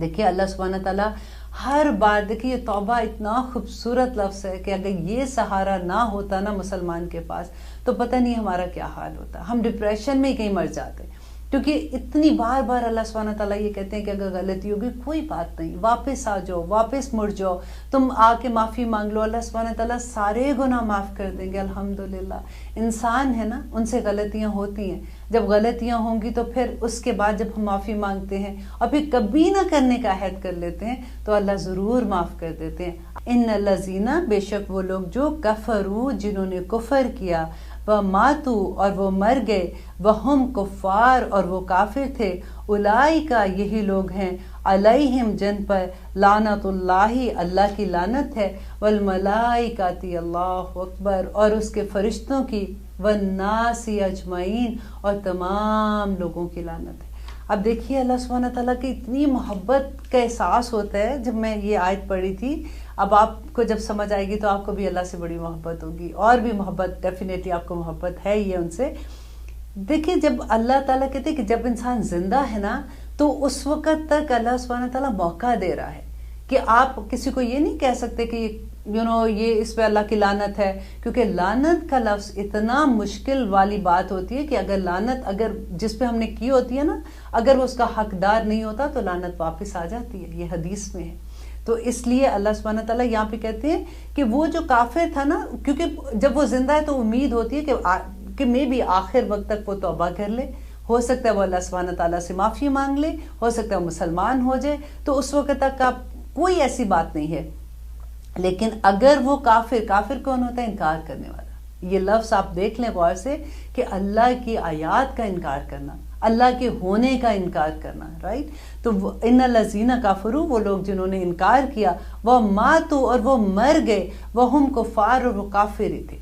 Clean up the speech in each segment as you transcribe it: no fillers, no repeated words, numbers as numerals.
دیکھیے اللہ سبحانہ تعالیٰ ہر بار، دیکھیے یہ توبہ اتنا خوبصورت لفظ ہے کہ اگر یہ سہارا نہ ہوتا نا مسلمان کے پاس تو پتہ نہیں ہمارا کیا حال ہوتا، ہم ڈپریشن میں ہی کہیں مر جاتے، کیونکہ اتنی بار بار اللہ سبحانہ تعالیٰ یہ کہتے ہیں کہ اگر غلطی ہوگی کوئی بات نہیں، واپس آ جاؤ، واپس مڑ جاؤ، تم آ کے معافی مانگ لو، اللہ سبحانہ تعالیٰ سارے گناہ معاف کر دیں گے الحمدللہ۔ انسان ہے نا، ان سے غلطیاں ہوتی ہیں، جب غلطیاں ہوں گی تو پھر اس کے بعد جب ہم معافی مانگتے ہیں اور پھر کبھی نہ کرنے کا عہد کر لیتے ہیں تو اللہ ضرور معاف کر دیتے ہیں۔ ان الذین، بے شک وہ لوگ جو کفروا، جنہوں نے کفر کیا، وماتوا اور وہ مر گئے، وہم کفار اور وہ کافر تھے، اولئک یہی لوگ ہیں، علیہم جن پر لعنت اللہ، اللہ کی لعنت ہے، والملائکۃ، اللہ اکبر، اور اس کے فرشتوں کی، والناس اجمعین، اور تمام لوگوں کی لعنت ہے۔ اب دیکھیے اللہ سبحانہ تعالیٰ کی اتنی محبت کا احساس ہوتا ہے۔ جب میں یہ آیت پڑھی تھی، اب آپ کو جب سمجھ آئے گی تو آپ کو بھی اللہ سے بڑی محبت ہوگی، اور بھی محبت ڈیفینیٹلی آپ کو محبت ہے یہ ان سے۔ دیکھیے جب اللہ تعالیٰ کہتے ہیں کہ جب انسان زندہ ہے نا تو اس وقت تک اللہ سبحانہ تعالیٰ موقع دے رہا ہے کہ آپ کسی کو یہ نہیں کہہ سکتے کہ یہ اس پہ اللہ کی لعنت ہے، کیونکہ لعنت کا لفظ اتنا مشکل والی بات ہوتی ہے کہ اگر لعنت اگر جس پہ ہم نے کی ہوتی ہے نا، اگر وہ اس کا حقدار نہیں ہوتا تو لعنت واپس آ جاتی ہے، یہ حدیث میں ہے۔ تو اس لیے اللہ سبحانہ تعالیٰ یہاں پہ کہتے ہیں کہ وہ جو کافر تھا نا، کیونکہ جب وہ زندہ ہے تو امید ہوتی ہے کہ میں بھی آخر وقت تک وہ توبہ کر لے، ہو سکتا ہے وہ اللہ سبحانہ تعالیٰ سے معافی مانگ لے، ہو سکتا ہے وہ مسلمان ہو جائے، تو اس وقت تک آپ کوئی ایسی بات نہیں ہے۔ لیکن اگر وہ کافر کون ہوتا ہے؟ انکار کرنے والا۔ یہ لفظ آپ دیکھ لیں غور سے کہ اللہ کی آیات کا انکار کرنا، اللہ کے ہونے کا انکار کرنا، رائٹ؟ تو ان الذین کفروا، وہ لوگ جنہوں نے انکار کیا، وہ ماتوا اور وہ مر گئے، وہم کفار اور وہ کافر ہی تھے،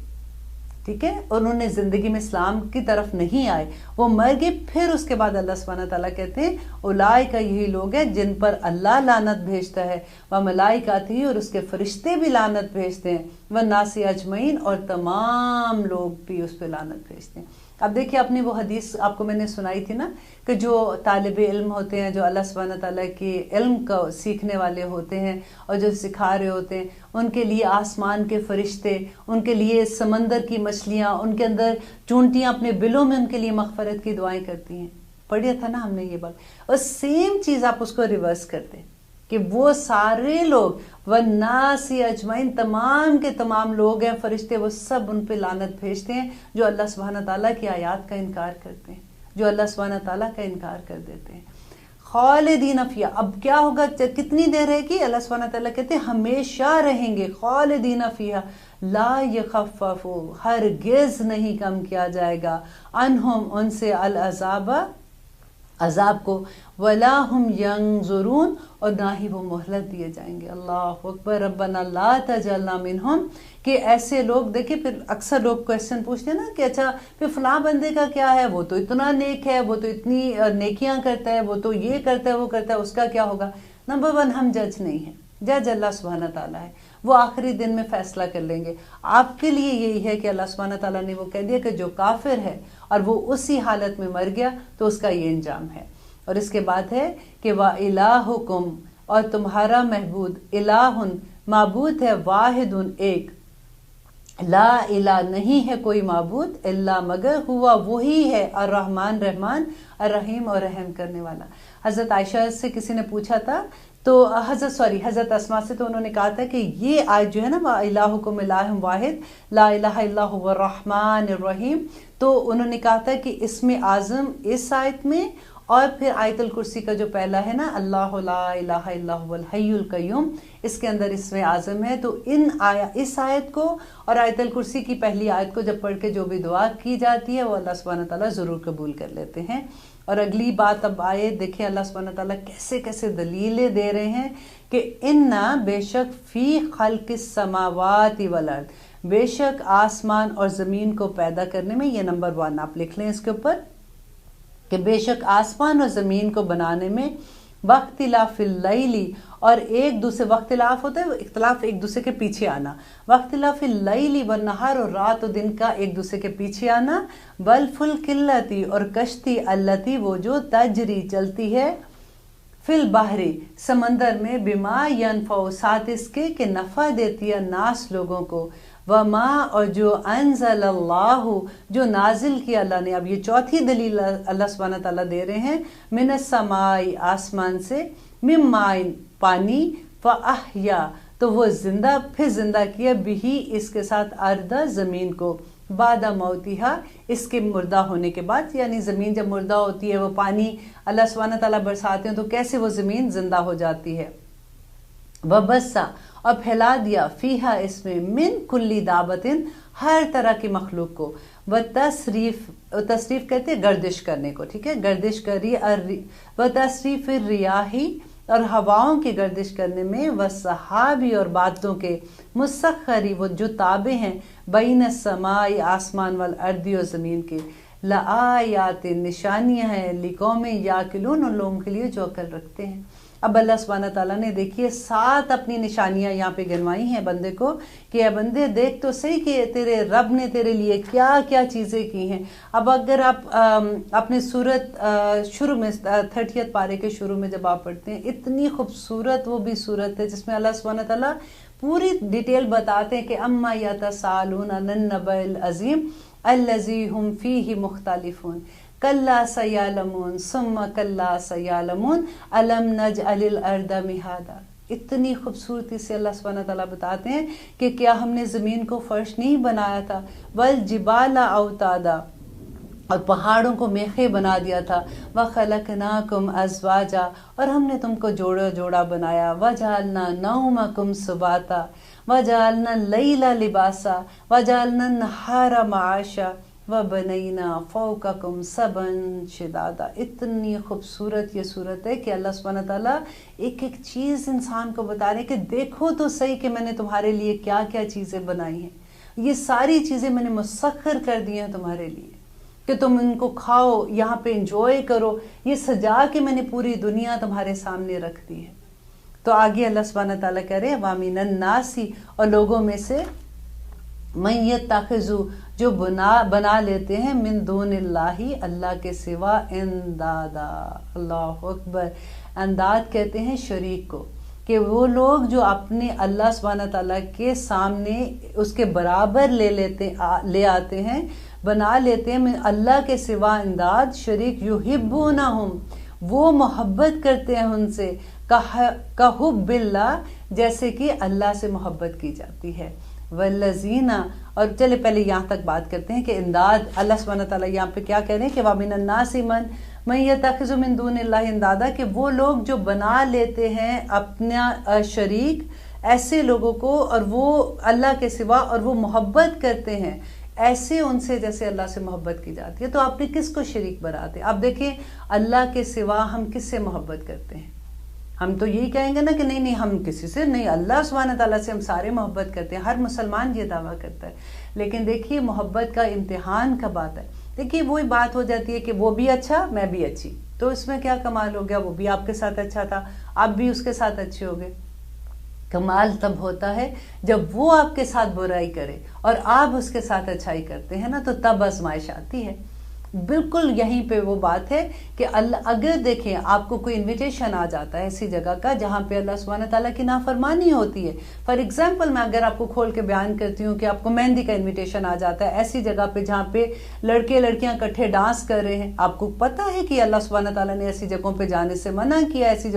ٹھیک ہے، انہوں نے زندگی میں اسلام کی طرف نہیں آئے، وہ مر گئے۔ پھر اس کے بعد اللہ سبحانہ تعالیٰ کہتے ہیں اولئک یہی لوگ ہیں جن پر اللہ لعنت بھیجتا ہے، وملائکتہ اور اس کے فرشتے بھی لعنت بھیجتے ہیں، والناس اجمعین اور تمام لوگ بھی اس پہ لعنت بھیجتے ہیں۔ اب دیکھیے اپنی وہ حدیث آپ کو میں نے سنائی تھی نا کہ جو طالب علم ہوتے ہیں، جو اللہ سبحانہ تعالیٰ کے علم کو سیکھنے والے ہوتے ہیں اور جو سکھا رہے ہوتے ہیں، ان کے لیے آسمان کے فرشتے، ان کے لیے سمندر کی مچھلیاں، ان کے اندر چونٹیاں اپنے بلوں میں ان کے لیے مغفرت کی دعائیں کرتی ہیں۔ پڑھیا تھا نا ہم نے یہ بات، اور سیم چیز آپ اس کو ریورس کرتے ہیں کہ وہ سارے لوگ والناس اجمعین، تمام کے تمام لوگ ہیں، فرشتے، وہ سب ان پہ لعنت بھیجتے ہیں جو اللہ سبحانہ تعالیٰ کی آیات کا انکار کرتے ہیں، جو اللہ سبحانہ تعالیٰ کا انکار کر دیتے ہیں۔ خالدین فیہا، اب کیا ہوگا، کتنی دیر رہے گی؟ اللہ سبحانہ تعالیٰ کہتے ہیں ہمیشہ رہیں گے، خالدین فیہا لا یخفف، ہرگز نہیں کم کیا جائے گا، عنہم ان سے، العذاب عذاب کو، ولا ہم ینظرون اور نہ ہی وہ مہلت دیے جائیں گے۔ اللہ اکبر، ربنا لا تجعلنا منہم، کہ ایسے لوگ، دیکھیں پھر اکثر لوگ کویسچن پوچھتے ہیں نا کہ اچھا پھر فلاں بندے کا کیا ہے، وہ تو اتنا نیک ہے، وہ تو اتنی نیکیاں کرتا ہے، وہ تو یہ کرتا ہے، وہ کرتا ہے، اس کا کیا ہوگا؟ نمبر 1، ہم جج نہیں ہیں، جج اللہ سبحانہ تعالیٰ ہے، وہ آخری دن میں فیصلہ کر لیں گے۔ آپ کے لیے یہی ہے کہ اللہ سبحانہ تعالیٰ نے وہ کہہ دیا کہ جو کافر ہے اور وہ اسی حالت میں مر گیا تو اس کا یہ انجام ہے۔ اور اس کے بعد ہے کہ وَإِلَٰهُكُمْ، اور تمہارا محبود، الہٌ معبود ہے، واحد ایک، لا الہ نہیں ہے کوئی معبود، الا مگر ہوا وہی ہے، الرحمن رحمان، الرحیم اور رحم کرنے والا۔ حضرت عائشہ سے کسی نے پوچھا تھا تو حضرت اسماء سے، تو انہوں نے کہا تھا کہ یہ آیت جو ہے نا وَإِلَٰهُكُمْ إِلَٰهٌ وَاحِدٌ لَا إِلَٰهَ إِلَّا هُوَ الرَّحْمَٰنُ الرَّحِيمُ، تو انہوں نے کہا تھا کہ اسم اعظم اس آیت میں اور پھر آیت الکرسی کا جو پہلا ہے نا اللہ لا الہ الا هو الحی القیوم، اس کے اندر اسم اعظم ہے۔ تو اس آیت کو اور آیت الکرسی کی پہلی آیت کو جب پڑھ کے جو بھی دعا کی جاتی ہے وہ اللہ سبحانہ تعالیٰ ضرور قبول کر لیتے ہیں۔ اور اگلی بات اب آئے، دیکھیں اللہ سبحانہ تعالیٰ کیسے کیسے دلیلیں دے رہے ہیں کہ اِنَّا، بے شک، فی خلق السماوات والارض، بے شک آسمان اور زمین کو پیدا کرنے میں، یہ نمبر 1 آپ لکھ لیں اس کے اوپر، کہ بے شک آسمان اور زمین کو بنانے میں، واختلاف اللیل، اور ایک دوسرے، واختلاف ہوتا ہے اختلاف ایک دوسرے کے پیچھے آنا، واختلاف اللیل والنہار، اور رات و دن کا ایک دوسرے کے پیچھے آنا، والفلک اللتی، اور کشتی، اللتی وہ جو، تجری چلتی ہے، فی البحری سمندر میں بما ینفع ساتھ اس کے کہ نفع دیتی ہے ناس لوگوں کو، وما اور جو انزل اللہ جو نازل کیا اللہ نے. اب یہ چوتھی دلیل اللہ سبحانہ تعالیٰ دے رہے ہیں، من السماء آسمان سے، من ماء پانی، فاحیا تو وہ زندہ پھر زندہ کیا بھی اس کے ساتھ اردا زمین کو، بعد موتیہا اس کے مردہ ہونے کے بعد. یعنی زمین جب مردہ ہوتی ہے وہ پانی اللہ سبحانہ تعالیٰ برساتے ہیں تو کیسے وہ زمین زندہ ہو جاتی ہے. وبسا اور پھیلا دیا فیہا اس میں من کلی دابتن ہر طرح کی مخلوق کو، تصریف کہتے ہیں گردش کرنے کو، ٹھیک ہے، گردش کری، تصریف الریاحی اور ہواؤں کی گردش کرنے میں، والسحابی اور بادلوں کے، مسخری وہ جو تابع ہیں، بین السماء آسمان والارض اور زمین کے، لآیات نشانیاں ہیں، لقوم یاقلون ان لوگوں کے لیے جو عقل رکھتے ہیں. اب اللہ سبحانہ تعالیٰ نے دیکھیے 7 اپنی نشانیاں یہاں پہ گنوائی ہیں بندے کو کہ اے بندے دیکھ تو صحیح کہ تیرے رب نے تیرے لیے کیا کیا چیزیں کی ہیں. اب اگر آپ اپنے سورت شروع میں 30 پارے کے شروع میں جب آپ پڑھتے ہیں، اتنی خوبصورت وہ بھی صورت ہے جس میں اللہ سبحانہ تعالیٰ پوری ڈیٹیل بتاتے ہیں کہ اما یتساءلون عن النبأ العظیم الذی ہم فیہ مختلفون، کلا سیعلمون ثم کلا سیعلمون الم نجعل الارض مہادا. اتنی خوبصورتی سے اللہ سبحانہ تعالیٰ بتاتے ہیں کہ کیا ہم نے زمین کو فرش نہیں بنایا تھا، والجبال اوتادا اور پہاڑوں کو میخیں بنا دیا تھا، وخلقناکم ازواجا اور ہم نے تم کو جوڑا جوڑا بنایا، وجعلنا نومکم سباتا وجعلنا اللیل لباسا وجعلنا النہار معاشا وَبَنَيْنَا فَوْقَكُمْ سَبْعًا شِدَادًا. اتنی خوبصورت یہ صورت ہے کہ اللہ سبحانہ تعالیٰ ایک ایک چیز انسان کو بتا رہے کہ دیکھو تو صحیح کہ میں نے تمہارے لیے کیا کیا چیزیں بنائی ہیں، یہ ساری چیزیں میں نے مسخر کر دی ہیں تمہارے لیے کہ تم ان کو کھاؤ، یہاں پہ انجوائے کرو، یہ سجا کے میں نے پوری دنیا تمہارے سامنے رکھ دی ہے. تو آگے اللہ سبحانہ تعالیٰ کہہ رہے ہیں وَمِنَ النَّاسِ اور لوگوں میں سے مَن یتخذ جو بنا لیتے ہیں من دون اللہ اللہ کے سوا اندادا. اللہ اکبر. انداد کہتے ہیں شریک کو، کہ وہ لوگ جو اپنے اللہ سبحانہ تعالیٰ کے سامنے اس کے برابر لے آتے ہیں، بنا لیتے ہیں اللہ کے سوا انداد شریک، یحبونہم وہ محبت کرتے ہیں ان سے، کحب اللہ جیسے کہ اللہ سے محبت کی جاتی ہے. والذین اور چلے پہلے یہاں تک بات کرتے ہیں کہ انداد اللہ سبحانہ تعالیٰ یہاں پہ کیا کہہ رہے ہیں کہ وَمِنَ النَّاسِ مَن یتخذ مِن دُونِ اللَّهِ اندادا، کہ وہ لوگ جو بنا لیتے ہیں اپنا شریک ایسے لوگوں کو، اور وہ اللہ کے سوا، اور وہ محبت کرتے ہیں ایسے ان سے جیسے اللہ سے محبت کی جاتی ہے. تو آپ نے کس کو شریک بناتے؟ اب دیکھیں اللہ کے سوا ہم کس سے محبت کرتے ہیں؟ ہم تو یہی کہیں گے نا کہ نہیں ہم کسی سے نہیں، اللہ سبحانہ تعالیٰ سے ہم سارے محبت کرتے ہیں. ہر مسلمان یہ دعویٰ کرتا ہے. لیکن دیکھیے محبت کا امتحان کب آتا ہے؟ دیکھیے وہی بات ہو جاتی ہے کہ وہ بھی اچھا میں بھی اچھی، تو اس میں کیا کمال ہو گیا؟ وہ بھی آپ کے ساتھ اچھا تھا، آپ بھی اس کے ساتھ اچھے ہو گئے. کمال تب ہوتا ہے جب وہ آپ کے ساتھ برائی کرے اور آپ اس کے ساتھ اچھائی کرتے ہیں نا، تو تب آزمائش آتی ہے. بالکل یہیں پہ وہ بات ہے کہ اللہ اگر دیکھیں آپ کو کوئی انویٹیشن آ جاتا ہے ایسی جگہ کا جہاں پہ اللہ سبحانہ تعالیٰ کی نافرمانی ہوتی ہے. فار ایگزامپل میں اگر آپ کو کھول کے بیان کرتی ہوں کہ آپ کو مہندی کا انویٹیشن آ جاتا ہے ایسی جگہ پہ جہاں پہ لڑکے لڑکیاں اکٹھے ڈانس کر رہے ہیں، آپ کو پتہ ہے کہ اللہ سبحانہ تعالیٰ نے ایسی جگہوں پہ جانے سے منع کیا، ایسی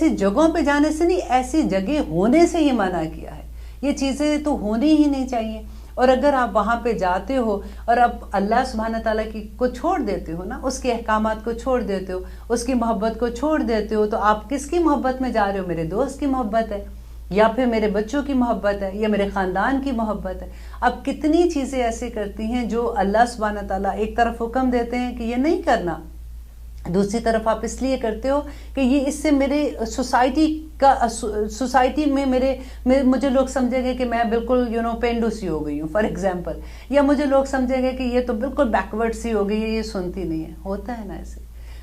جگہوں پہ جانے سے نہیں، ایسی جگہ ہونے سے ہی منع کیا ہے. یہ چیزیں تو ہونی ہی نہیں چاہیے. اور اگر آپ وہاں پہ جاتے ہو اور اب اللہ سبحانہ تعالیٰ کو چھوڑ دیتے ہو نا، اس کے احکامات کو چھوڑ دیتے ہو، اس کی محبت کو چھوڑ دیتے ہو، تو آپ کس کی محبت میں جا رہے ہو؟ میرے دوست کی محبت ہے، یا پھر میرے بچوں کی محبت ہے، یا میرے خاندان کی محبت ہے. اب کتنی چیزیں ایسے کرتی ہیں جو اللہ سبحانہ تعالیٰ ایک طرف حکم دیتے ہیں کہ یہ نہیں کرنا، دوسری طرف آپ اس لیے کرتے ہو کہ یہ اس سے میرے سوسائٹی میں مجھے لوگ سمجھیں گے کہ میں بالکل پینڈو سی ہو گئی ہوں فار ایگزامپل، یا مجھے لوگ سمجھیں گے کہ یہ تو بالکل بیکورڈ سی ہو گئی ہے، یہ سنتی نہیں ہے. ہوتا ہے نا ایسے.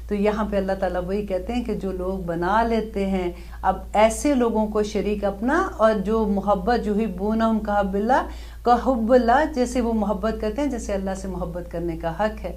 تو یہاں پہ اللہ تعالیٰ وہی کہتے ہیں کہ جو لوگ بنا لیتے ہیں اب ایسے لوگوں کو شریک اپنا، اور جو محبت یحبونہم کحب اللہ جیسے وہ محبت کرتے ہیں جیسے اللہ سے محبت کرنے کا حق ہے.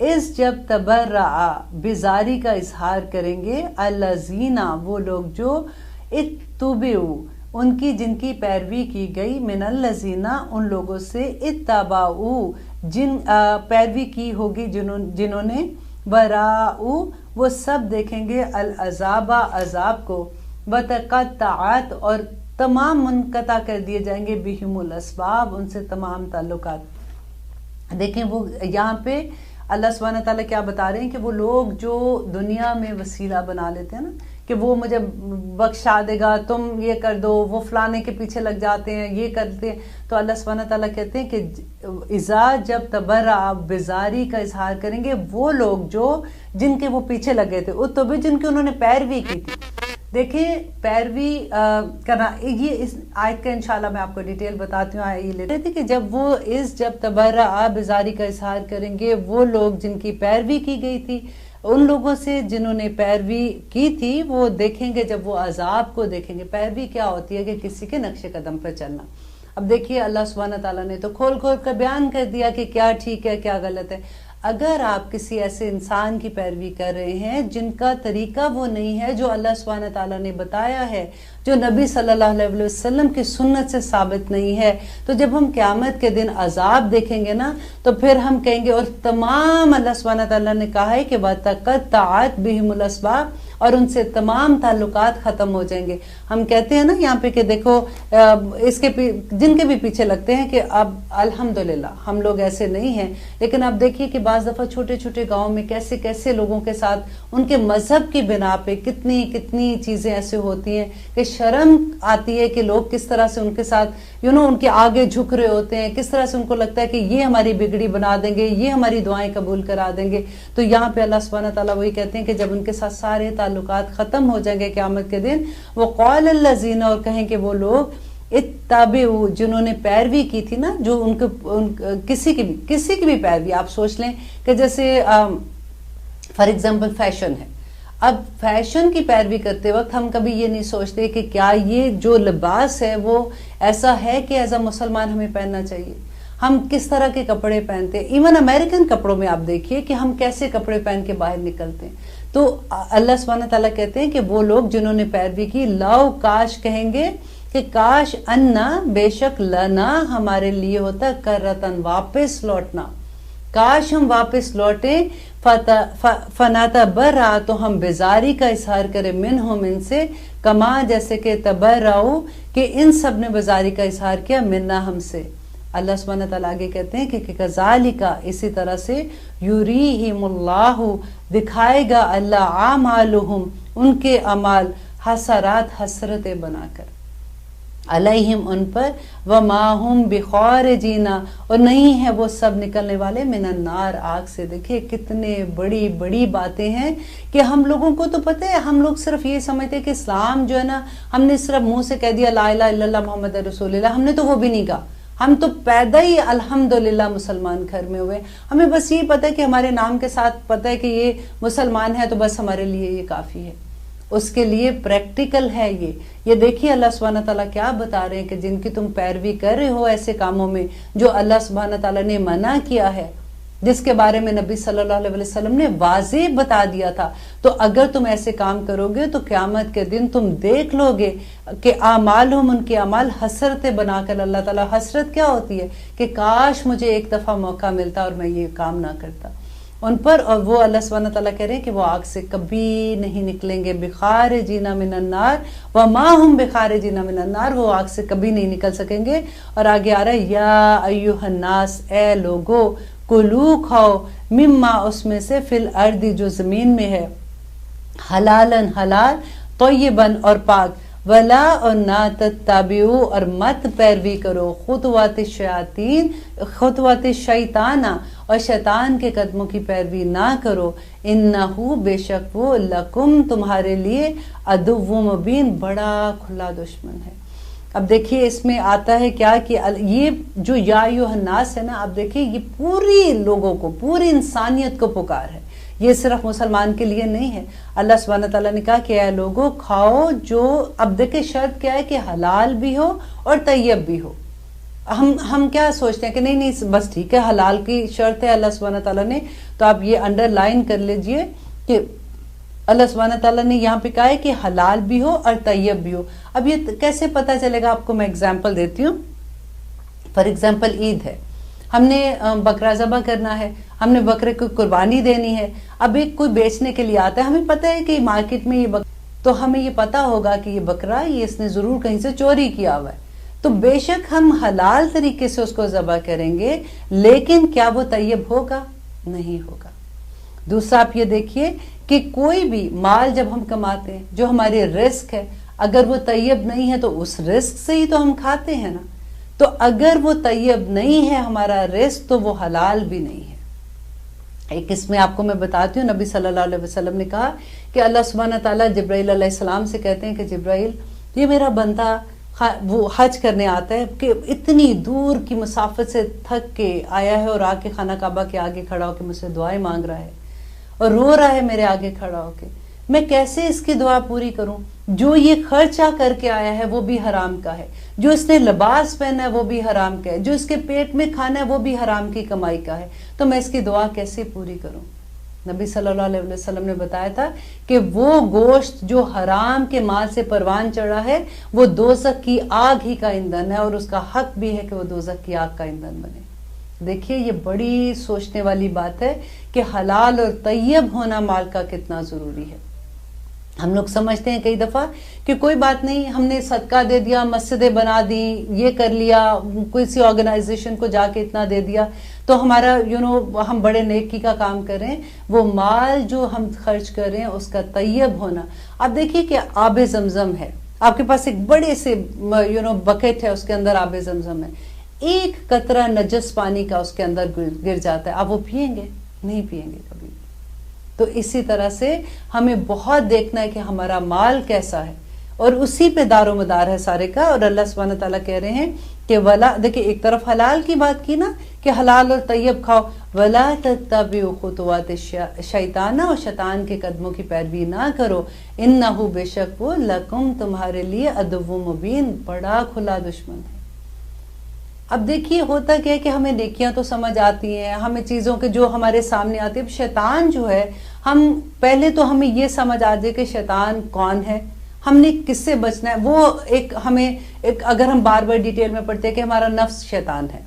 اس جب تبرع بیزاری کا اظہار کریں گے الذین وہ لوگ جو اتبعوا ان کی جن کی پیروی کی گئی من الذین ان لوگوں سے اتبعوا جن پیروی کی ہوگی جنہوں نے براءوا وہ سب دیکھیں گے العذاب عذاب کو وتقطعت اور تمام منقطع کر دیے جائیں گے بہم الاسباب ان سے تمام تعلقات۔ دیکھیں وہ یہاں پہ اللہ سبحانہ تعالیٰ کیا بتا رہے ہیں کہ وہ لوگ جو دنیا میں وسیلہ بنا لیتے ہیں نا کہ وہ مجھے بخشا دے گا، تم یہ کر دو، وہ فلانے کے پیچھے لگ جاتے ہیں، یہ کرتے ہیں، تو اللہ سبحانہ تعالیٰ کہتے ہیں کہ اذا جب تبرع بیزاری کا اظہار کریں گے وہ لوگ جو جن کے وہ پیچھے لگے تھے تو بھی جن کی انہوں نے پیروی کی تھی۔ دیکھیں پیروی کرنا یہ اس آیت کا انشاءاللہ میں آپ کو ڈیٹیل بتاتی ہوں۔ یہ لیتے تھے کہ جب تبرع بیزاری کا اظہار کریں گے وہ لوگ جن کی پیروی کی گئی تھی ان لوگوں سے جنہوں نے پیروی کی تھی وہ دیکھیں گے جب وہ عذاب کو دیکھیں گے۔ پیروی کیا ہوتی ہے کہ کسی کے نقش قدم پر چلنا۔ اب دیکھیے اللہ سبحانہ تعالیٰ نے تو کھول کھول کر بیان کر دیا کہ کیا ٹھیک ہے کیا غلط ہے۔ اگر آپ کسی ایسے انسان کی پیروی کر رہے ہیں جن کا طریقہ وہ نہیں ہے جو اللہ سبحانہ تعالیٰ نے بتایا ہے، جو نبی صلی اللہ علیہ وسلم کی سنت سے ثابت نہیں ہے، تو جب ہم قیامت کے دن عذاب دیکھیں گے نا تو پھر ہم کہیں گے اور تمام اللہ سبحانہ تعالیٰ نے کہا ہے کہ وَتَقَطَّعَتْ بِهِمُ الْأَسْبَابُ اور ان سے تمام تعلقات ختم ہو جائیں گے۔ ہم کہتے ہیں نا یہاں پہ کہ دیکھو اس کے جن کے بھی پیچھے لگتے ہیں کہ اب الحمدللہ ہم لوگ ایسے نہیں ہیں، لیکن اب دیکھیے کہ بعض دفعہ چھوٹے چھوٹے گاؤں میں کیسے کیسے لوگوں کے ساتھ ان کے مذہب کی بنا پہ کتنی چیزیں ایسے ہوتی ہیں کہ شرم آتی ہے کہ لوگ کس طرح سے ان کے ساتھ ان کے آگے جھک رہے ہوتے ہیں، کس طرح سے ان کو لگتا ہے کہ یہ ہماری بگڑی بنا دیں گے، یہ ہماری دعائیں قبول کرا دیں گے۔ تو یہاں پہ اللہ سبحانہ تعالیٰ وہی کہتے ہیں کہ جب ان کے ساتھ سارے تعلقات ختم ہو جائیں گے قیامت کے دن، وقال الذین اور کہیں کہ وہ لوگ اتبعوا جنہوں نے پیروی کی تھی نا، جو کسی کی بھی پیروی آپ سوچ لیں کہ جیسے فار ایگزامپل فیشن ہے۔ اب فیشن کی پیروی کرتے وقت ہم کبھی یہ نہیں سوچتے کہ کیا یہ جو لباس ہے وہ ایسا ہے کہ ایز اے مسلمان ہمیں پہننا چاہیے، ہم کس طرح کے کپڑے پہنتے ہیں۔ ایون امریکن کپڑوں میں آپ دیکھیے کہ ہم کیسے کپڑے پہن کے باہر نکلتے ہیں۔ تو اللہ سبحانہ تعالیٰ کہتے ہیں کہ وہ لوگ جنہوں نے پیروی کی لو کاش کہیں گے کہ کاش انا بے شک لنا ہمارے لیے ہوتا کرتن واپس لوٹنا، کاش ہم واپس لوٹیں فنتبرأ تو ہم بیزاری کا اظہار کریں منہم ان سے کما جیسے کہ تبرؤ کہ ان سب نے بیزاری کا اظہار کیا منا ہم سے۔ اللہ سبحانہ تعالیٰ آگے کہتے ہیں کہ کذالک اسی طرح سے یریہم اللہ دکھائے گا اللہ اعمالہم ان کے اعمال حسرات حسرتیں بنا کر علیہم ان پر وما ہم بخارجین اور نہیں ہے وہ سب نکلنے والے من النار آگ سے۔ دیکھیں کتنے بڑی بڑی باتیں ہیں کہ ہم لوگوں کو تو پتہ ہے، ہم لوگ صرف یہ سمجھتے کہ اسلام جو ہے نا ہم نے صرف منہ سے کہہ دیا لا الہ الا اللہ محمد رسول اللہ، ہم نے تو وہ بھی نہیں کہا، ہم تو پیدا ہی الحمدللہ مسلمان گھر میں ہوئے، ہمیں بس یہ پتہ ہے کہ ہمارے نام کے ساتھ پتہ ہے کہ یہ مسلمان ہے تو بس ہمارے لیے یہ کافی ہے۔ اس کے لیے پریکٹیکل ہے یہ دیکھیے اللہ سبحانہ تعالیٰ کیا بتا رہے ہیں کہ جن کی تم پیروی کر رہے ہو ایسے کاموں میں جو اللہ سبحانہ تعالیٰ نے منع کیا ہے، جس کے بارے میں نبی صلی اللہ علیہ وسلم نے واضح بتا دیا تھا، تو اگر تم ایسے کام کرو گے تو قیامت کے دن تم دیکھ لو گے کہ اعمالہم ان کے اعمال حسرتیں بنا کر اللہ تعالیٰ، حسرت کیا ہوتی ہے کہ کاش مجھے ایک دفعہ موقع ملتا اور میں یہ کام نہ کرتا ان پر، اور وہ اللہ سبحانہ تعالیٰ کہہ رہے ہیں کہ وہ آگ سے کبھی نہیں نکلیں گے بخارجین من النار وما ہم بخارجین من النار، وہ آگ سے کبھی نہیں نکل سکیں گے۔ اور آگے آ رہا ہے یا ایھا الناس اے لوگو کلو کھاؤ مما اس میں سے فی الارض جو زمین میں ہے حلالن حلال طیبن اور پاک ولا اور نہ تتبعوا اور مت پیروی کرو خطوات الشیاطین خطوات الشیطان اور شیطان کے قدموں کی پیروی نہ کرو انہو بے شک وہ لکم تمہارے لیے عدو مبین بڑا کھلا دشمن ہے۔ اب دیکھیے اس میں آتا ہے کیا کہ یہ جو یا ایھا الناس ہے نا، اب دیکھیے یہ پوری لوگوں کو، پوری انسانیت کو پکار ہے، یہ صرف مسلمان کے لیے نہیں ہے۔ اللہ سبحانہ تعالیٰ نے کہا کہ اے لوگوں کھاؤ جو، اب دیکھیں شرط کیا ہے کہ حلال بھی ہو اور طیب بھی ہو، ہم کیا سوچتے ہیں کہ نہیں نہیں بس ٹھیک ہے حلال کی شرط ہے اللہ سبحانہ تعالیٰ نے، تو آپ یہ انڈر لائن کر لیجئے کہ اللہ سبحانہ تعالیٰ نے یہاں پہ کہا ہے کہ حلال بھی ہو اور طیب بھی ہو. اب یہ کیسے پتا چلے گا آپ کو میں اگزامپل دیتی ہوں. فار ایگزامپل عید ہے، ہم نے بکرا ذبح کرنا ہے، ہم نے بکرے کو قربانی دینی ہے. اب ایک کوئی بیچنے کے لیے آتا ہے، ہمیں پتہ ہے کہ مارکیٹ میں یہ تو ہمیں یہ پتا ہوگا کہ یہ بکرا یہ اس نے ضرور کہیں سے چوری کیا ہوا ہے. تو بے شک ہم حلال طریقے سے اس کو ذبح کریں گے، لیکن کیا وہ طیب ہوگا؟ نہیں ہوگا. دوسرا آپ یہ دیکھیے کہ کوئی بھی مال جب ہم کماتے ہیں جو ہماری رزق ہے، اگر وہ طیب نہیں ہے تو اس رزق سے ہی تو ہم کھاتے ہیں نا. تو اگر وہ طیب نہیں ہے ہمارا رزق تو وہ حلال بھی نہیں ہے. ایک اس میں آپ کو میں بتاتی ہوں، نبی صلی اللہ علیہ وسلم نے کہا کہ اللہ سبحانہ تعالیٰ جبرائیل علیہ السلام سے کہتے ہیں کہ جبرائیل یہ میرا بندہ وہ حج کرنے آتا ہے کہ اتنی دور کی مسافت سے تھک کے آیا ہے اور آ کے خانہ کعبہ کے آگے کھڑا ہو کے مجھ سے دعائیں مانگ رہا ہے اور رو رہا ہے میرے آگے کھڑا ہو کے. میں کیسے اس کی دعا پوری کروں؟ جو یہ خرچہ کر کے آیا ہے وہ بھی حرام کا ہے، جو اس نے لباس پہنا ہے وہ بھی حرام کا ہے، جو اس کے پیٹ میں کھانا ہے وہ بھی حرام کی کمائی کا ہے. تو میں اس کی دعا کیسے پوری کروں؟ نبی صلی اللہ علیہ وسلم نے بتایا تھا کہ وہ گوشت جو حرام کے مال سے پروان چڑھا ہے وہ دوزخ کی آگ ہی کا ایندھن ہے، اور اس کا حق بھی ہے کہ وہ دوزخ کی آگ کا ایندھن بنے. دیکھیے یہ بڑی سوچنے والی بات ہے کہ حلال اور طیب ہونا مال کا کتنا ضروری ہے. ہم لوگ سمجھتے ہیں کئی دفعہ کہ کوئی بات نہیں، ہم نے صدقہ دے دیا، مسجدیں بنا دی، یہ کر لیا، کسی آرگنائزیشن کو جا کے اتنا دے دیا تو ہمارا ہم بڑے نیکی کا کام کر رہے ہیں. وہ مال جو ہم خرچ کر رہے ہیں اس کا طیب ہونا. اب دیکھیے کہ آب زمزم ہے، آپ کے پاس ایک بڑے سے بکٹ ہے، اس کے اندر آب زمزم ہے، ایک قطرہ نجس پانی کا اس کے اندر گر جاتا ہے، آپ وہ پیئیں گے؟ نہیں پیئیں گے کبھی. تو اسی طرح سے ہمیں بہت دیکھنا ہے کہ ہمارا مال کیسا ہے، اور اسی پہ دار و مدار ہے سارے کا. اور اللہ سبحانہ تعالیٰ کہہ رہے ہیں کہ دیکھیں ایک طرف حلال کی بات کی نا کہ حلال اور طیب کھاؤ، وَلَا تَتَّبِعُوا خُطُوَاتِ الشَّيْطَانَ، اور شیطان کے قدموں کی پیروی نہ کرو، اِنَّهُ بے شک وہ لَكُمْ تمہارے لیے عَدُوٌّ مُبِينٌ بڑا کھلا دشمن ہے. اب دیکھیے ہوتا کیا ہے کہ ہمیں نیکیاں تو سمجھ آتی ہیں، ہمیں چیزوں کے جو ہمارے سامنے آتی ہے. شیطان جو ہے، ہم پہلے تو ہمیں یہ سمجھ آ جائے کہ شیطان کون ہے، ہم نے کس سے بچنا ہے. وہ اگر ہم بار بار ڈیٹیل میں پڑھتے ہیں کہ ہمارا نفس شیطان ہے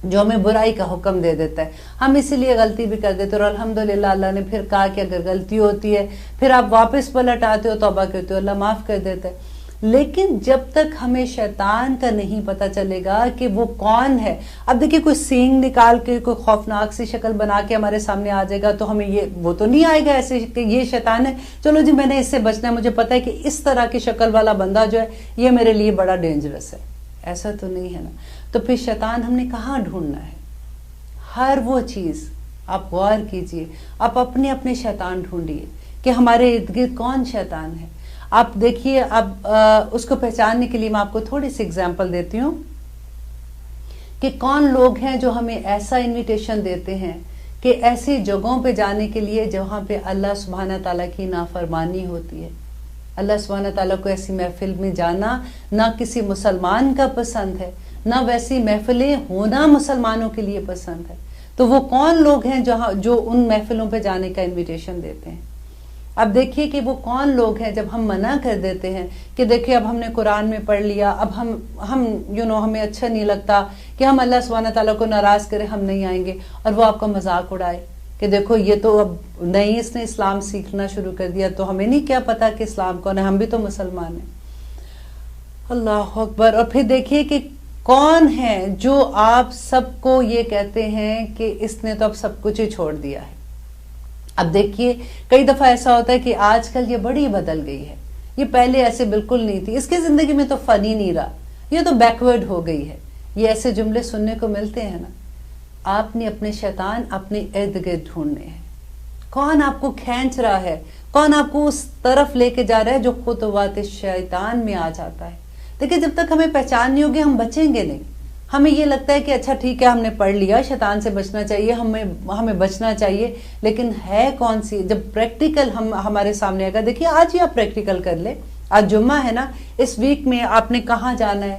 جو ہمیں برائی کا حکم دے دیتا ہے، ہم اسی لیے غلطی بھی کر دیتے. اور الحمدللہ اللہ نے پھر کہا کہ اگر غلطی ہوتی ہے پھر آپ واپس پلٹ آتے ہو، توبہ کرتے ہو، اللہ معاف کر دیتا ہے. لیکن جب تک ہمیں شیطان کا نہیں پتا چلے گا کہ وہ کون ہے. اب دیکھیں کوئی سینگ نکال کے کوئی خوفناک سی شکل بنا کے ہمارے سامنے آ جائے گا تو ہمیں وہ تو نہیں آئے گا ایسے کہ یہ شیطان ہے، چلو جی میں نے اس سے بچنا ہے، مجھے پتا ہے کہ اس طرح کی شکل والا بندہ جو ہے یہ میرے لیے بڑا ڈینجرس ہے. ایسا تو نہیں ہے نا. تو پھر شیطان ہم نے کہاں ڈھونڈنا ہے؟ ہر وہ چیز آپ غور کیجئے، آپ اپنے اپنے شیطان ڈھونڈیے کہ ہمارے ارد گرد کون شیطان ہے. آپ دیکھیے، اب اس کو پہچاننے کے لیے میں آپ کو تھوڑی سی اگزامپل دیتی ہوں کہ کون لوگ ہیں جو ہمیں ایسا انویٹیشن دیتے ہیں کہ ایسی جگہوں پہ جانے کے لیے جہاں پہ اللہ سبحانہ تعالیٰ کی نافرمانی ہوتی ہے. اللہ سبحانہ تعالیٰ کو ایسی محفل میں جانا نہ کسی مسلمان کا پسند ہے، نہ ویسی محفلیں ہونا مسلمانوں کے لیے پسند ہے. تو وہ کون لوگ ہیں جو ان محفلوں پہ جانے کا انویٹیشن دیتے ہیں؟ اب دیکھیے کہ وہ کون لوگ ہیں جب ہم منع کر دیتے ہیں کہ دیکھیں اب ہم نے قرآن میں پڑھ لیا، اب ہمیں اچھا نہیں لگتا کہ ہم اللہ سبحانہ تعالیٰ کو ناراض کریں، ہم نہیں آئیں گے، اور وہ آپ کا مذاق اڑائے کہ دیکھو یہ تو اب نہیں اس نے اسلام سیکھنا شروع کر دیا، تو ہمیں نہیں کیا پتا کہ اسلام کون ہے، ہم بھی تو مسلمان ہیں. اللہ اکبر. اور پھر دیکھیے کہ کون ہے جو آپ سب کو یہ کہتے ہیں کہ اس نے تو اب سب کچھ ہی چھوڑ دیا ہے. اب دیکھیے کئی دفعہ ایسا ہوتا ہے کہ آج کل یہ بڑی بدل گئی ہے، یہ پہلے ایسے بالکل نہیں تھی، اس کی زندگی میں تو فن ہی نہیں رہا، یہ تو بیکورڈ ہو گئی ہے. یہ ایسے جملے سننے کو ملتے ہیں نا. آپ نے اپنے شیطان اپنے ارد گرد ڈھونڈنے ہیں. کون آپ کو کھینچ رہا ہے، کون آپ کو اس طرف لے کے جا رہا ہے جو خطوات شیطان میں آ جاتا ہے. دیکھیں جب تک ہمیں پہچان نہیں ہوگی ہم بچیں گے نہیں. ہمیں یہ لگتا ہے کہ اچھا ٹھیک ہے ہم نے پڑھ لیا، شیطان سے بچنا چاہیے، ہمیں بچنا چاہیے، لیکن ہے کون سی؟ جب پریکٹیکل ہمارے سامنے آئے گا. دیکھیے آج ہی آپ پریکٹیکل کر لیں، آج جمعہ ہے نا، اس ویک میں آپ نے کہاں جانا ہے،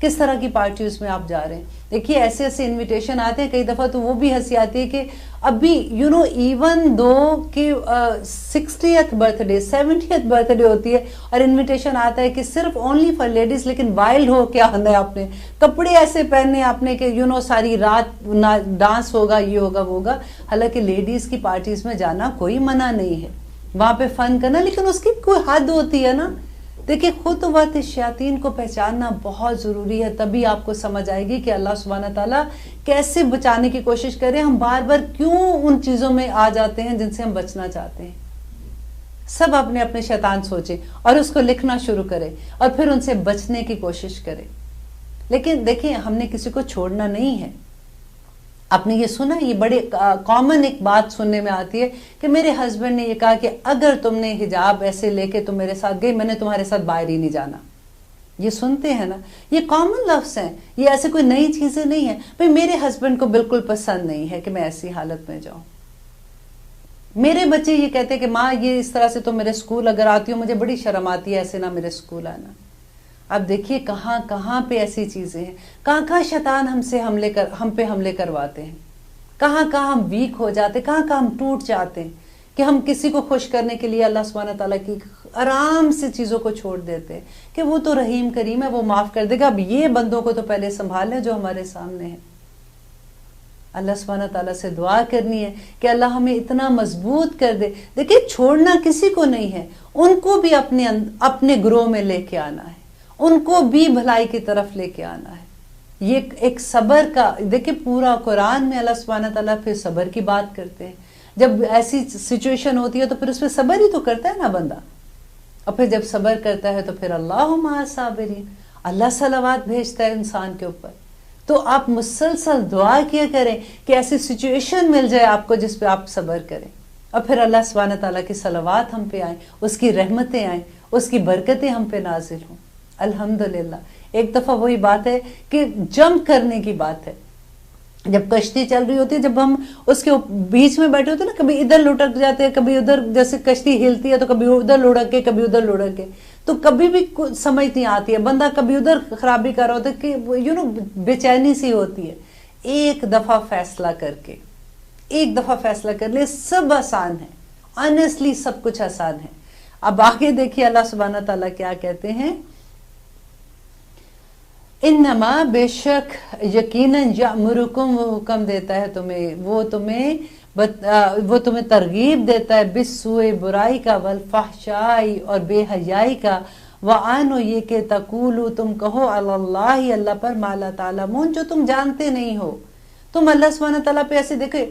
کس طرح کی پارٹیز میں آپ جا رہے ہیں. دیکھیے ایسے ایسے انویٹیشن آتے ہیں, کئی دفعہ تو وہ بھی ہنسی آتی ہے کہ ابھی ایون دو کہ 60th birth day 70th birth day ہوتی ہے اور انویٹیشن آتا ہے کہ صرف اونلی فار لیڈیز, لیکن وائلڈ ہو کے آنا ہے آپ نے, کپڑے ایسے پہننے آپ نے کہ ساری رات ڈانس ہوگا, یہ ہوگا وہ ہوگا. حالانکہ لیڈیز کی پارٹیز میں جانا کوئی منع نہیں ہے, وہاں پہ فن کرنا, لیکن اس کی کوئی حد ہوتی ہے نا. دیکھیں خطوات الشیاطین کو پہچاننا بہت ضروری ہے, تبھی آپ کو سمجھ آئے گی کہ اللہ سبحانہ تعالیٰ کیسے بچانے کی کوشش کریں. ہم بار بار کیوں ان چیزوں میں آ جاتے ہیں جن سے ہم بچنا چاہتے ہیں. سب اپنے اپنے شیطان سوچیں اور اس کو لکھنا شروع کریں اور پھر ان سے بچنے کی کوشش کریں. لیکن دیکھیں ہم نے کسی کو چھوڑنا نہیں ہے. آپ نے یہ سنا, یہ بڑے کامن ایک بات سننے میں آتی ہے کہ میرے ہسبینڈ نے یہ کہا کہ اگر تم نے حجاب ایسے لے کے تم میرے ساتھ گئی, میں نے تمہارے ساتھ باہر ہی نہیں جانا. یہ سنتے ہیں نا, یہ کامن لفظ ہیں, یہ ایسے کوئی نئی چیزیں نہیں ہیں. بھئی میرے ہسبینڈ کو بالکل پسند نہیں ہے کہ میں ایسی حالت میں جاؤں. میرے بچے یہ کہتے ہیں کہ ماں یہ اس طرح سے تم میرے اسکول اگر آتی ہو مجھے بڑی شرم آتی ہے, ایسے نہ میرے اسکول آنا. اب دیکھیے کہاں کہاں پہ ایسی چیزیں ہیں, کہاں کہاں شیطان ہم پہ حملے کرواتے ہیں, کہاں کہاں ہم ویک ہو جاتے, کہاں کہاں ہم ٹوٹ جاتے ہیں کہ ہم کسی کو خوش کرنے کے لیے اللہ سبحانہ تعالیٰ کی آرام سے چیزوں کو چھوڑ دیتے ہیں کہ وہ تو رحیم کریم ہے, وہ معاف کر دے گا. اب یہ بندوں کو تو پہلے سنبھال لیں جو ہمارے سامنے ہیں. اللہ سبحانہ تعالیٰ سے دعا کرنی ہے کہ اللہ ہمیں اتنا مضبوط کر دے. دیکھیں چھوڑنا کسی کو نہیں ہے, ان کو بھی اپنے گروہ میں لے کے آنا ہے, ان کو بھی بھلائی کی طرف لے کے آنا ہے. یہ ایک صبر کا, دیکھیں پورا قرآن میں اللہ سبحانہ تعالیٰ پھر صبر کی بات کرتے ہیں. جب ایسی سچویشن ہوتی ہے تو پھر اس پہ صبر ہی تو کرتا ہے نا بندہ, اور پھر جب صبر کرتا ہے تو پھر اللہ مع الصابرین, اللہ صلوات بھیجتا ہے انسان کے اوپر. تو آپ مسلسل دعا کیا کریں کہ ایسی سچویشن مل جائے آپ کو جس پہ آپ صبر کریں, اور پھر اللہ سبحانہ تعالیٰ کی صلوات ہم پہ آئیں, اس کی رحمتیں آئیں, اس کی برکتیں ہم پہ نازل ہوں. الحمدللہ. ایک دفعہ وہی بات ہے کہ جمپ کرنے کی بات ہے. جب کشتی چل رہی ہوتی ہے, جب ہم اس کے بیچ میں بیٹھے ہوتے ہیں نا, کبھی ادھر لٹک جاتے ہیں, کبھی ادھر, جیسے کشتی ہلتی ہے تو کبھی ادھر لڑک کے کبھی ادھر لڑک کے, تو کبھی بھی سمجھ نہیں آتی ہے. بندہ کبھی ادھر خرابی کر رہا ہوتا ہے کہ بے چینی سی ہوتی ہے. ایک دفعہ فیصلہ کر لے, سب آسان ہے. آنیسٹلی سب کچھ آسان ہے. اب آگے دیکھیے اللہ سبحانہ تعالیٰ کیا کہتے ہیں. انما بے شک یقیناً یامرکم, وہ حکم دیتا ہے تمہیں, وہ تمہیں ترغیب دیتا ہے بالسوء, برائی کا, والفحشائی, اور بے حیائی کا, وعنو, یہ کہ تقولو, تم کہو, علی اللہ, اللہ پر, ما لا تعلمون, جو تم جانتے نہیں ہو. تم اللہ سبحانہ تعالیٰ پہ ایسے دیکھے,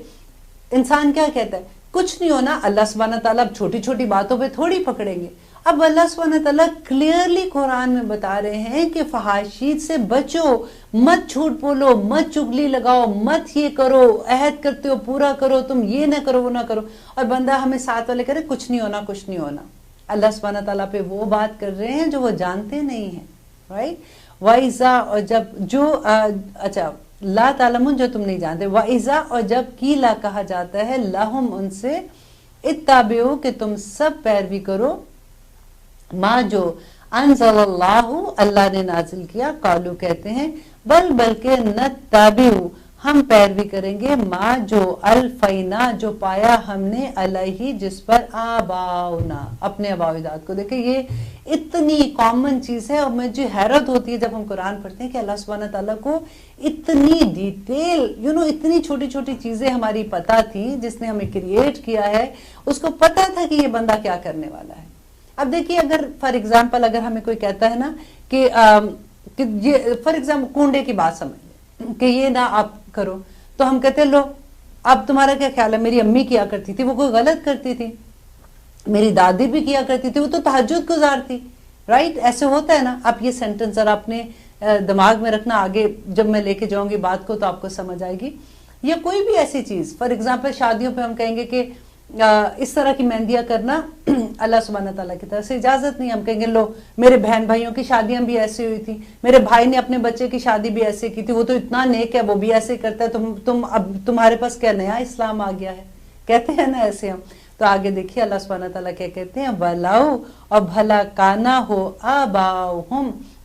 انسان کیا کہتا ہے, کچھ نہیں ہونا. اللہ سبحانہ تعالیٰ اب چھوٹی چھوٹی باتوں پہ تھوڑی پکڑیں گے. اب اللہ سبحانہ تعالیٰ کلیئرلی قرآن میں بتا رہے ہیں کہ فحاشیت سے بچو, مت جھوٹ بولو, مت چگلی لگاؤ, مت یہ کرو, عہد کرتے ہو پورا کرو, تم یہ نہ کرو وہ نہ کرو. اور بندہ ہمیں ساتھ والے کرے کچھ نہیں ہونا, کچھ نہیں ہونا. اللہ سبحانہ تعالیٰ پہ وہ بات کر رہے ہیں جو وہ جانتے نہیں ہیں, رائٹ. وَإِذَا, اور جب اچھا لا تعلمون, جو تم نہیں جانتے. وَإِذَا, اور جب قیلا کہا جاتا ہے, لہم, ان سے, اتبعوا, کہ تم سب پیروی کرو, ما, جو انزل اللہ, اللہ نے نازل کیا, قالو, کہتے ہیں, بلکہ نتبعو, ہم پیروی کریں گے, ما, جو الفینا, جو پایا ہم نے, علیہ, جس پر, آباؤنا, اپنے آباء و اجداد کو. دیکھیں یہ اتنی کامن چیز ہے, اور مجھے حیرت ہوتی ہے جب ہم قرآن پڑھتے ہیں کہ اللہ سبحانہ تعالیٰ کو اتنی ڈیٹیل, اتنی چھوٹی چھوٹی چیزیں ہماری پتہ تھی, جس نے ہمیں کریٹ کیا ہے, اس کو پتہ تھا کہ یہ بندہ کیا کرنے والا ہے. اب دیکھیے, اگر فار ایگزامپل اگر ہمیں کوئی کہتا ہے نا کہ یہ فار ایگزامپل کنڈے کی بات سمجھ لیں کہ یہ نہ آپ کرو, تو ہم کہتے ہیں لو اب تمہارا کیا خیال ہے, میری امی کیا کرتی تھی, وہ کوئی غلط کرتی تھی, میری دادی بھی کیا کرتی تھی, وہ تو تہجد گزار تھی, رائٹ. ایسے ہوتا ہے نا. آپ یہ سینٹنس ذرا اپنے دماغ میں رکھنا, آگے جب میں لے کے جاؤں گی بات کو تو آپ کو سمجھ آئے گی. یا کوئی بھی ایسی چیز, فار ایگزامپل شادیوں پہ ہم کہیں گے کہ اس طرح کی مہندیاں کرنا اللہ سبحانہ تعالیٰ کی طرف سے اجازت نہیں. ہم کہیں گے لو میرے بہن بھائیوں کی شادیاں بھی ایسی ہوئی تھی, میرے بھائی نے اپنے بچے کی شادی بھی ایسے کی تھی, وہ تو اتنا نیک ہے, وہ بھی ایسے کرتا ہے, اب تمہارے پاس کیا نیا اسلام آ گیا ہے, کہتے ہیں نا ایسے ہم. تو آگے دیکھیے اللہ سبحانہ تعالیٰ کیا کہتے ہیں, وَلَوْ, اور بھلا, کانا ہو, آباؤہم,